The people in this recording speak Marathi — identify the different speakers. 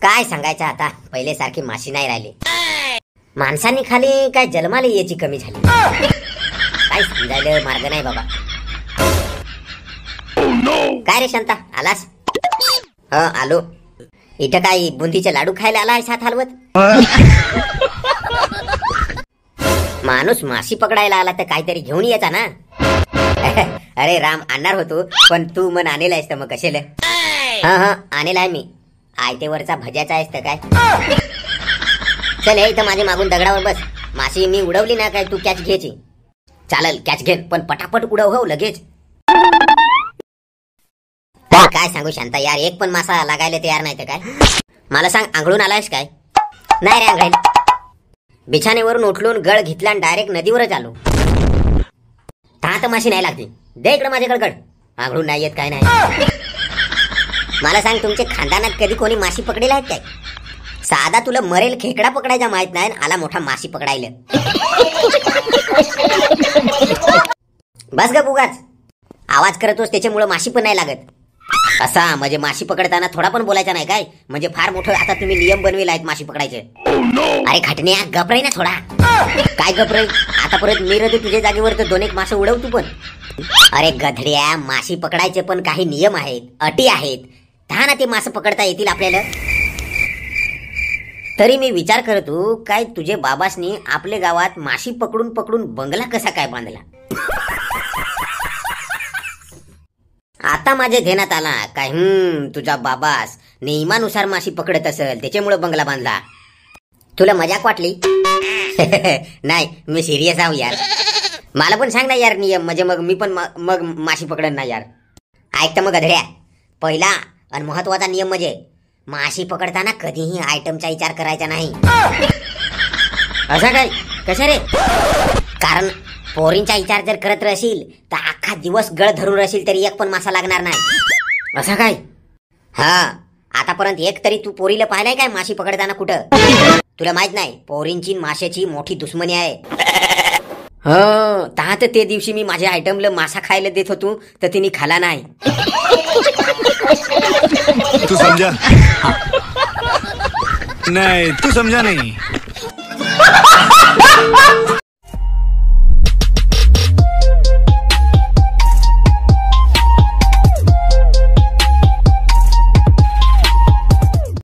Speaker 1: काय सांगायचं आता, पहिले सारखी माशी नाही राहिली. माणसांनी खाली काय जन्माला याची कमी झाली. काय समजायला मार्ग नाही बाबा. काय रे शांता, आलास? आलो. इथं काय बुंदीचे लाडू खायला आला आहेस हात हलवत? माणूस माशी पकडायला आला तर काहीतरी घेऊन यायचा ना. अरे राम, आणणार होतो पण तू मन आणेल आहेस तर मग कशाला? हा आणेल आहे मी. आयतेवरचा भज्याचा आहेस तर काय? चल हे इथं माझ्या मागून दगडावर बस. माशी मी उडवली ना काय तू कॅच घ्यायची. चालेल कॅच घेन, पण पटापट उडव हो लगेच. काय सांगू शांता यार, एक पण मासा लागायला तयार नाही तर काय. मला सांग, आंघळून आलायस काय? नाही रे आंघळेल. बिछाण्यावरून उठलून गळ घेतला आणि डायरेक्ट नदीवरच आलो. तर माशी नाही लागली. दे इकडे माझ्याकडे गड. आंघळून नाही येत काय नाही. मला सांग, तुमच्या खानदानात कधी कोणी माशी पकडेल आहेत काय? साधा तुला मरेल खेकडा पकडायचा माहित नाही, आला मोठा माशी पकडायला. बस ग बुगाच, आवाज करतोस त्याच्यामुळे माशी पण नाही लागत. असा म्हणजे माशी पकडताना थोडा पण बोलायचा नाही काय? म्हणजे फार मोठं आता तुम्ही नियम बनवेल आहेत माशी पकडायचे. अरे खटण्या, गपराई ना थोडा. काय गपराई? आता परत मी रदू तुझ्या जागेवर तर 2-1 मासे उडव तू पण. अरे गधड्या, माशी पकडायचे पण काही नियम आहेत, अटी आहेत. ना ते मासे पकडता येतील आपल्याला. तरी मी विचार करतो, काय तुझे बाबासनी आपल्या गावात माशी पकडून पकडून बंगला कसा काय बांधला? आता माझ्या ध्यानात आला काय, तुझा बाबास नियमानुसार माशी पकडत असेल त्याच्यामुळे बंगला बांधला. तुला मजाक वाटली? नाही, मी सिरियस आहो यार. मला पण सांग ना यार नियम, म्हणजे मग मी पण मग माशी पकडन ना यार. ऐकतं मग गधड्या, पहिला आणि महत्वाचा नियम म्हणजे माशी पकडताना कधीही आयटमचा विचार करायचा नाही. असा काय? कशा रे? कारण पोरींचा विचार जर करत राहशील तर अख्खा दिवस गळ धरून राहशील तरी एक पण मासा लागणार नाही. असं काय? हा, आतापर्यंत एक तरी तू पोरीला पाहिलाय काय माशी पकडताना कुठं? तुला माहित नाही, पोरींची माशाची मोठी दुश्मनी आहे. तर ते दिवशी मी माझ्या आयटमला मासा खायला देत होतो तर तिने खाला नाही.
Speaker 2: तू समझा? नहीं, तू समझा नहीं.